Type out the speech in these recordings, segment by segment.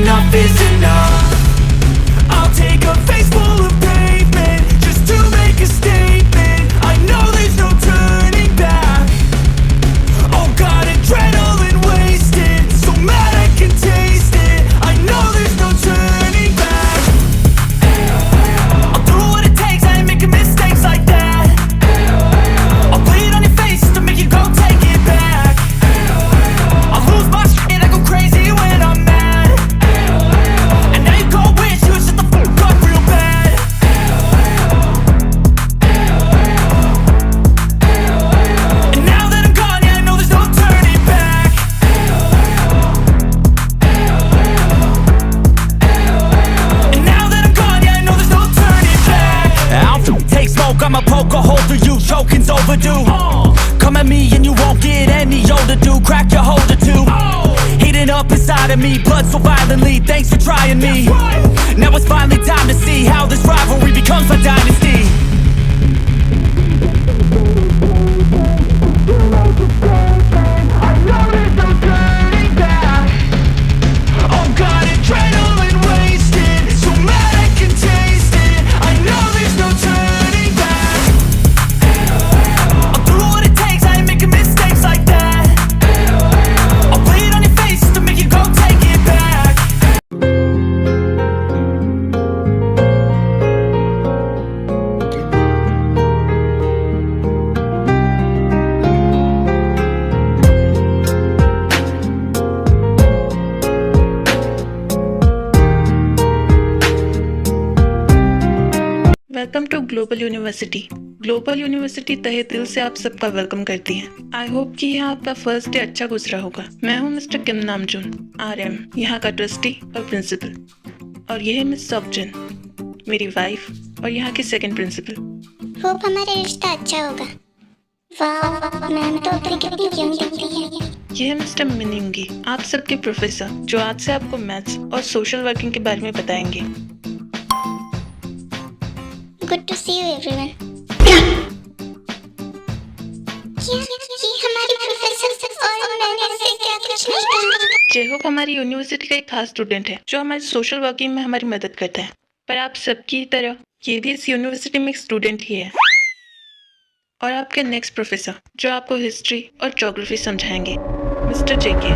enough is enough. I'll take a face full of pavement just to make a statement. I know there's no turning back. Oh God, adrenaline wasted, so mad I can taste it. I know there's no turning back. I'll do what it takes, I ain't making mistakes like that. I'll play it on your face to make you go take it back. I'll lose my shit, I go crazy when I'm mad. And now you go wish you would shut the fuck up real bad. And now that I'm gone, yeah, I know there's no turning back. And now that I'm gone, yeah, I know there's no turning back. I'll take smoke, I'ma poke a hole through you, choking's overdue. Come at me and you won't get any older, dude. Crack your holder too. Heating up inside of me, blood so violently. Thanks for trying me. Now it's finally time to see how this rivalry becomes a dynasty. I know there's no turning back. Oh God, adrenaline wasted, so mad I can taste it. I know there's no turning back. I'll do what it takes, I ain't making mistakes like that. I'll play it on your face to make you go take it back. Welcome to global university. Global university तहे दिल से आप सबका welcome करती है। I hope कि यहाँ आपका फर्स्ट डे अच्छा गुजरा होगा। मैं हूँ मिस्टर किम नामजून, RM, यहाँ का ट्रस्टी और प्रिंसिपल। और ये है मिस सॉकजन, मेरी वाइफ और यहाँ की सेकंड प्रिंसिपल। होप हमारा रिश्ता अच्छा होगा। वाह, मैम तो अपनी कितनी यंग दिखती है। ये है मिस्टर मिनिंगी, आप सबके प्रोफेसर, जो आज से आपको मैथ्स और सोशल वर्किंग के बारे में बताएंगे। Good to see you everyone. ये हमारी प्रोफेसर और मैंने इससे क्या कुछ नहीं कहा। जेहोप हमारी यूनिवर्सिटी का एक खास स्टूडेंट है जो हमारी सोशल वर्किंग में हमारी मदद करता है। पर आप सबकी तरह ये भी इस यूनिवर्सिटी में एक स्टूडेंट ही है। और आपके नेक्स्ट प्रोफेसर जो आपको हिस्ट्री और ज्योग्राफी समझाएंगे, मिस्टर जेके।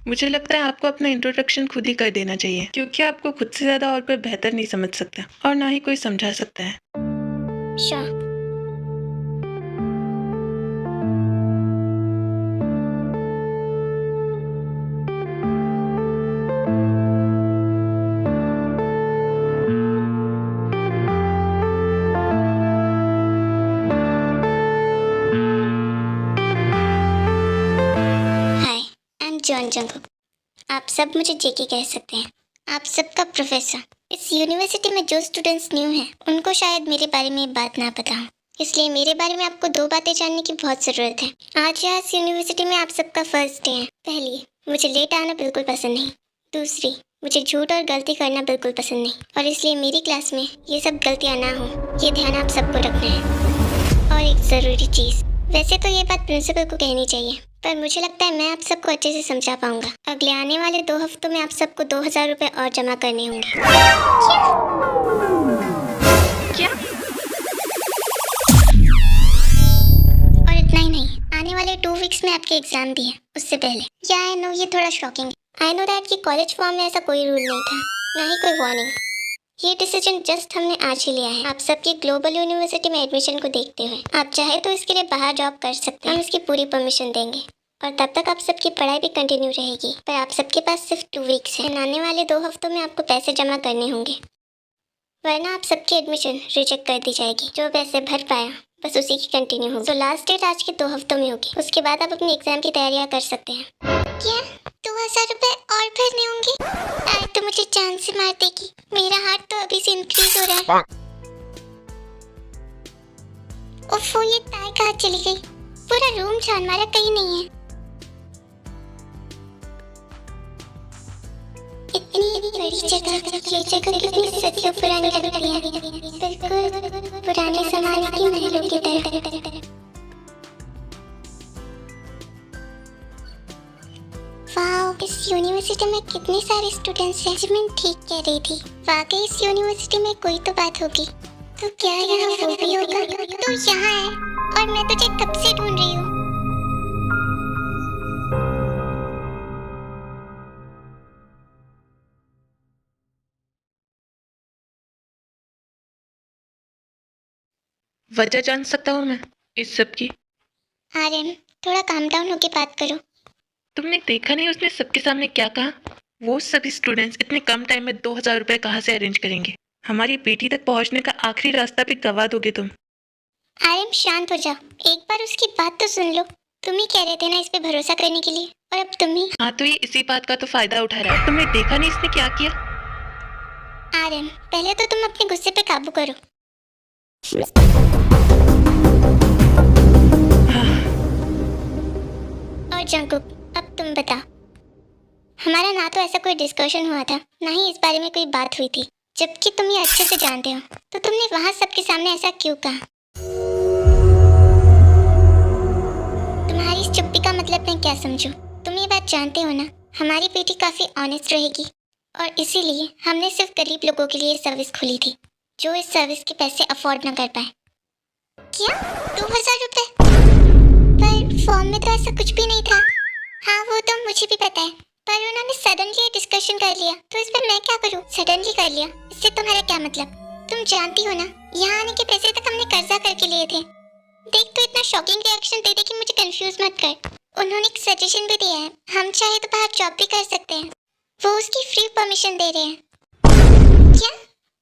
मुझे लगता है आपको अपना इंट्रोडक्शन खुद ही कर देना चाहिए, क्योंकि आपको खुद से ज्यादा और कोई बेहतर नहीं समझ सकता और ना ही कोई समझा सकता है। Sure. John Jungkook. आप सब मुझे जेके कह सकते हैं। आप सबका प्रोफेसर। इस यूनिवर्सिटी में जो स्टूडेंट्स न्यू हैं, उनको शायद मेरे बारे में बात ना पता हो, इसलिए मेरे बारे में आपको 2 बातें जानने की बहुत ज़रूरत है। आज यहाँ इस यूनिवर्सिटी में आप सबका फर्स्ट डे है। पहली, मुझे लेट आना बिल्कुल पसंद नहीं। दूसरी, मुझे झूठ और गलती करना बिल्कुल पसंद नहीं, और इसलिए मेरी क्लास में ये सब गलतियाँ ना हो, ये ध्यान आप सबको रखना है। और एक ज़रूरी चीज़, वैसे तो ये बात प्रिंसिपल को कहनी चाहिए, पर मुझे लगता है मैं आप सबको अच्छे से समझा पाऊंगा। अगले आने वाले 2 हफ्तों में आप सबको 2000 रुपये और जमा करने होंगे। क्या? और इतना ही नहीं, आने वाले 2 वीक्स में आपके एग्जाम भी है, उससे पहले। या आई नो ये थोड़ा शॉकिंग है। आई नो दैट कि कॉलेज फॉर्म में ऐसा कोई रूल नहीं था, ना ही कोई वार्निंग। ये डिसीजन जस्ट हमने आज ही लिया है। आप सबकी ग्लोबल यूनिवर्सिटी में एडमिशन को देखते हुए आप चाहे तो इसके लिए बाहर जॉब कर सकते हैं, हम इसकी पूरी परमिशन देंगे, और तब तक आप सबकी पढ़ाई भी कंटिन्यू रहेगी। पर आप सबके पास सिर्फ 2 वीक्स है। आने वाले 2 हफ्तों में आपको पैसे जमा करने होंगे, वरना आप सबकी एडमिशन रिजेक्ट कर दी जाएगी। जो पैसे भर पाया बस उसी की कंटिन्यू होगी। तो लास्ट डेट आज के 2 हफ्तों में होगी, उसके बाद आप अपनी एग्जाम की तैयारियां कर सकते हैं। क्या 2000 रुपए और भरने होंगे? आज तो मुझे जान से मार देगी। मेरा हार्ट तो अभी से इंक्रीज हो रहा है। ओफो, ये टाई कहाँ चली गई? पूरा रूम छान मारा, कहीं नहीं है। इतनी बड़ी जगह, ये जगह कितनी सदियों पुरानी लगती है, बिल्कुल पुराने ज़माने की महलों की तरह। इस यूनिवर्सिटी में कितने सारे स्टूडेंट्स हैं। जिमिन ठीक कह रही थी, वाकई इस यूनिवर्सिटी में कोई तो बात होगी। तो क्या यहाँ वो भी होगा? तो यहाँ है और मैं तुझे कब से ढूंढ रही हूँ। वजह जान सकता हूँ मैं इस सब की? आर्यन, थोड़ा काम डाउन होके बात करो। तुमने देखा नहीं उसने सबके सामने क्या कहा? वो सभी स्टूडेंट्स इतने कम टाइम में 2000 रुपए कहाँ से अरेंज करेंगे? हमारी बेटी तक पहुँचने का आखिरी रास्ता भी गवा दोगे तुम। आर्यन शांत हो जाओ, एक बार उसकी बात तो सुन लो। तुम ही कह रहे थे ना इस पे भरोसा करने के लिए, और अब तुम ही। हाँ तो ये इसी बात का तो फायदा उठा रहा है। तुमने देखा नहीं इसने क्या किया? आर्यन, पहले तो तुम अपने गुस्से पे काबू करो। और जंकुक, अब तुम बताओ। हमारा ना तो ऐसा कोई डिस्कशन हुआ था, ना ही इस बारे में कोई बात हुई थी। जबकि तुम ये अच्छे से जानते हो, तो तुमने वहां सबके सामने ऐसा क्यों कहा? तुम्हारी इस चुप्पी का मतलब मैं क्या समझूं? तुम ये बात जानते हो ना, हमारी बेटी काफी ऑनेस्ट रहेगी, और इसीलिए हमने सिर्फ गरीब लोगों के लिए सर्विस खोली थी, जो इस सर्विस के पैसे अफोर्ड न कर पाए। क्या 2000 रुपए? पर फॉर्म में तो ऐसा कुछ भी नहीं था। हाँ वो तो मुझे भी पता है, पर उन्होंने सडनली डिस्कशन कर लिया, तो इस पर मैं क्या करूँ? सडनली कर लिया, इससे तुम्हारा क्या मतलब? तुम जानती हो ना, यहाँ आने के पैसे तक हमने कर्जा करके लिए थे। देख तो इतना शॉकिंग रिएक्शन दे दे कि मुझे कंफ्यूज मत कर। उन्होंने एक सजेशन भी दिया है, हम चाहे तो बाहर जॉब भी कर सकते हैं। वो उसकी फ्री परमिशन दे रहे हैं। क्या?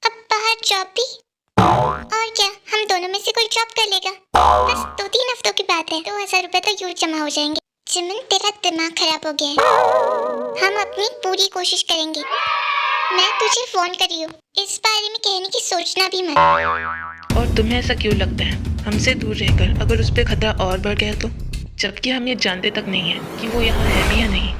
अब बाहर जॉब भी? और क्या, हम दोनों में से कोई जॉब कर लेगा। बस 2-3 हफ्तों की बात है, 2000 रुपए तो यूं जमा हो जाएंगे। जिमिन, तेरा दिमाग खराब हो गया है। हम अपनी पूरी कोशिश करेंगे। मैं तुझे फोन कर रही हूँ, इस बारे में कहने की सोचना भी मत। और तुम्हें ऐसा क्यों लगता है? हमसे दूर रहकर अगर उस पर खतरा और बढ़ गया तो? जबकि हम ये जानते तक नहीं है कि वो यहाँ है भी या नहीं।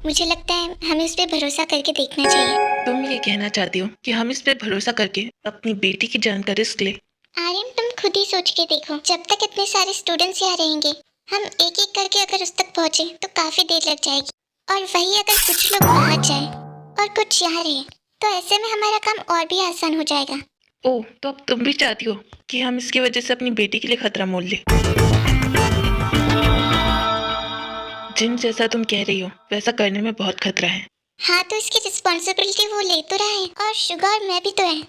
मुझे लगता है हमें उस पर भरोसा करके देखना चाहिए। तुम ये कहना चाहती हो कि हम इस पे भरोसा करके अपनी बेटी की जान का रिस्क ले? आर्यन, तुम खुद ही सोच के देखो, जब तक इतने सारे स्टूडेंट्स यहाँ रहेंगे, हम एक एक करके अगर उस तक पहुँचे तो काफी देर लग जाएगी। और वही अगर कुछ लोग बाहर जाए और कुछ यहाँ रहे, तो ऐसे में हमारा काम और भी आसान हो जाएगा। ओह, तो अब तुम भी चाहती हो कि हम इसकी वजह से अपनी बेटी के लिए खतरा मोल ले? जिन जैसा तुम कह रही हो वैसा करने में बहुत खतरा है। हाँ तो इसकी रिस्पॉन्सिबिलिटी वो ले तो रहा है, और शुगर और मैं भी तो है।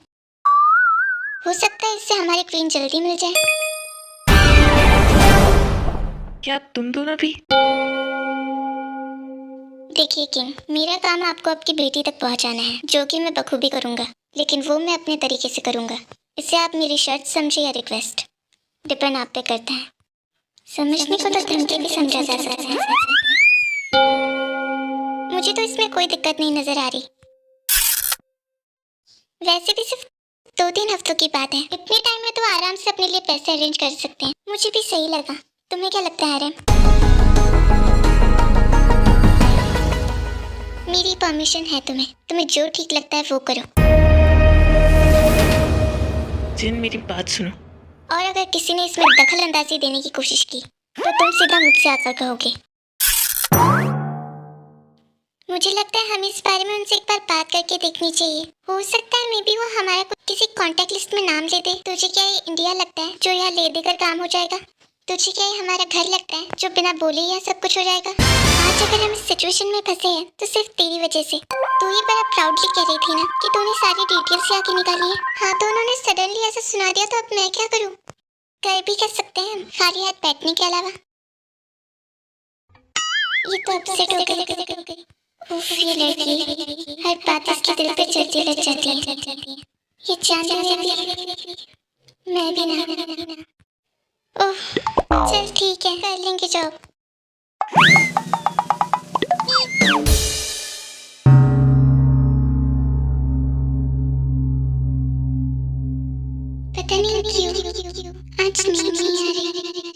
हो सकता है इससे हमारी क्वीन जल्दी मिल जाए। क्या तुम दोनों भी? देखिए किंग, मेरा काम आपको आपकी बेटी तक पहुंचाना है, जो कि मैं बखूबी करूंगा, लेकिन वो मैं अपने तरीके से करूंगा। इसे आप मेरी शर्त समझे या रिक्वेस्ट, डिपेंड आप पे करता है। समझने को तो धमकी भी समझा जा सकता है। मुझे तो इसमें कोई दिक्कत नहीं नजर आ रही। वैसे भी सिर्फ 2-3 हफ्तों की बात है, इतने टाइम में तो आराम से अपने लिए पैसे अरेंज कर सकते हैं। मुझे भी सही लगा। तुम्हें क्या लगता है आर्यन? मेरी परमिशन है, तुम्हें जो ठीक लगता है वो करो। जिन, मेरी बात सुनो। और अगर किसी ने इसमें दखल अंदाजी देने की कोशिश की तो तुम सीधा मुझसे आकर कहोगे। मुझे लगता है हमें इस बारे में उनसे एक बार बात करके देखनी चाहिए। हो सकता है मे बी वो हमारा किसी कांटेक्ट लिस्ट में नाम ले दे। तुझे क्या ये इंडिया लगता है जो यहाँ ले देकर काम हो जाएगा? तुझे क्या ये हमारा घर लगता है जो बिना बोले यहाँ सब कुछ हो जाएगा? आज अगर हम इस सिचुएशन में फंसे हैं तो सिर्फ तेरी वजह से। तू ये बड़ा प्राउडली कह रही थी ना कि तूने सारी डिटेल्स यहाँ की निकाली है। हाँ तो उन्होंने सडनली ऐसा सुना दिया, तो अब मैं क्या करूँ? कर भी कर सकते हैं हम, खाली हाथ बैठने के अलावा। ये तो अपसेट हो गई। उफ, ये लड़की हर बात इसके दिल पे चलती रह जाती है। ये जानने वाली मैं भी ना। ओह, चल ठीक है, कर लेंगे जॉब। पता नहीं क्यों आज नींद नहीं आ रही।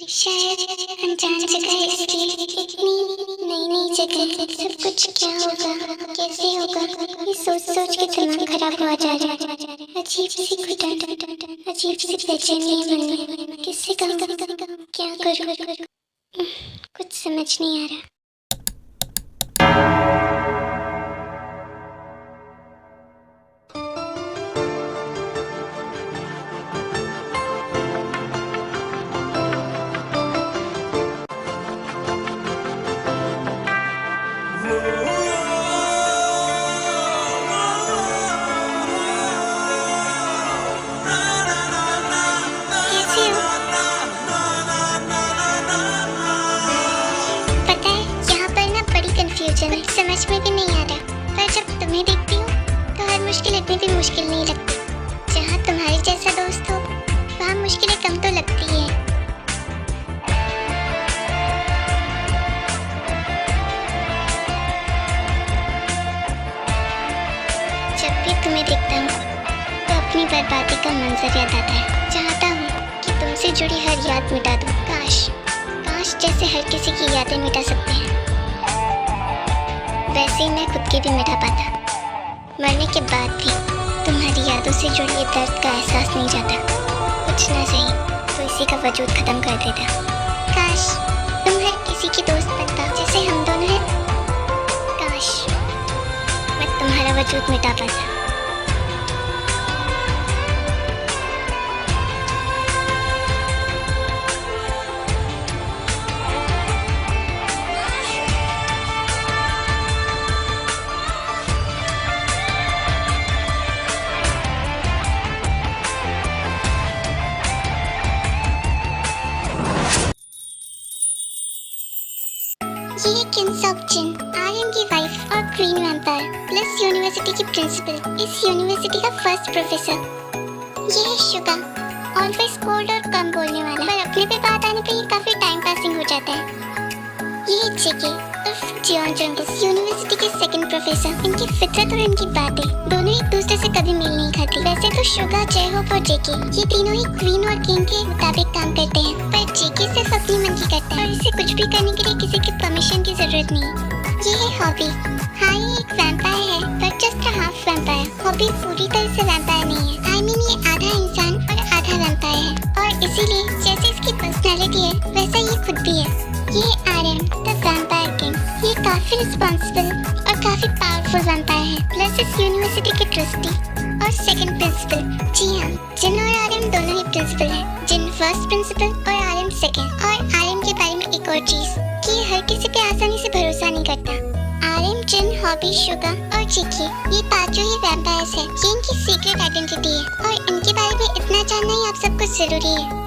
शायद अनजान जगह इसलिए, इतनी नई जगह, सब कुछ क्या होगा, कैसे होगा, ये सोच के दिमाग खराब हुआ जा रहा है। अजीब सी घुटन, अजीब सी बेचैनी है मन में। किससे कहूँ, क्या करूँ? कुछ समझ नहीं आ रहा। समझ में भी नहीं आ रहा, पर जब तुम्हें देखती हूँ तो हर मुश्किल इतनी भी मुश्किल नहीं लगती। जहाँ तुम्हारे जैसा दोस्त हो वहाँ मुश्किलें कम तो लगती ही है। जब भी तुम्हें देखता हूँ तो अपनी बर्बादी का मंजर याद आता है। चाहता हूँ कि तुमसे जुड़ी हर याद मिटा दूँ। काश जैसे हर किसी की यादें मिटा सकते हैं, वैसे ही मैं खुद की भी मिटा पाता। मरने के बाद भी तुम्हारी यादों से जुड़े ये दर्द का एहसास नहीं जाता। कुछ ना सही तो इसी का वजूद खत्म कर देता। काश तुम हर किसी की दोस्त बनता जैसे हम दोनों हैं। काश मैं तुम्हारा वजूद मिटा पाता। ये किंग्स ऑफ जिन, आर्यन की वाइफ और क्वीन वैम्पायर प्लस यूनिवर्सिटी की प्रिंसिपल, इस यूनिवर्सिटी का फर्स्ट प्रोफेसर। ये है शुगा, ऑलवेज कोल्ड और कम बोलने वाला, पर अपने पे बात आने पे ये काफी टाइम पासिंग हो जाता है। ये जेके उर्फ जियोन जंग, इस यूनिवर्सिटी के सेकंड प्रोफेसर। इनकी फितरत और इनकी बातें दोनों एक दूसरे से कभी मेल नहीं खाती। वैसे तो शुगा, जयहोप और जेके ये तीनों ही क्वीन और किंग के मुताबिक काम करते हैं, पर जेके सिर्फ अपनी मन की करता है और इसे कुछ भी करने के लिए किसी की परमिशन की जरूरत नहीं। ये है हॉबी। हाँ, ये एक वैम्पायर है, but just half vampire. Hobby पूरी तरह से वैम्पायर नहीं है। I mean, ये आधा इंसान और आधा वैम्पायर है, और इसीलिए जैसे इसकी पर्सनैलिटी है वैसा ये खुद भी है। ये आर्यन द वैम्पायर किंग। ये काफी रिस्पॉन्सिबल और काफी पावरफुल वैम्पायर है, प्लस इस यूनिवर्सिटी के ट्रस्टी और सेकंड प्रिंसिपल। जी हाँ, जिन और आर्यन दोनों ही प्रिंसिपल हैं। जिन फर्स्ट प्रिंसिपल और आर्यन सेकंड। और आर्यन के बारे में एक और चीज कि ये हर किसी पे आसानी से भरोसा नहीं करता। आर्यन, जिन, हॉबी, शुगा और जेके ये पांचों ही वैम्पायर्स हैं। ये इनकी सीक्रेट आइडेंटिटी है और इनके बारे में इतना जानना ही आप सबको जरूरी है।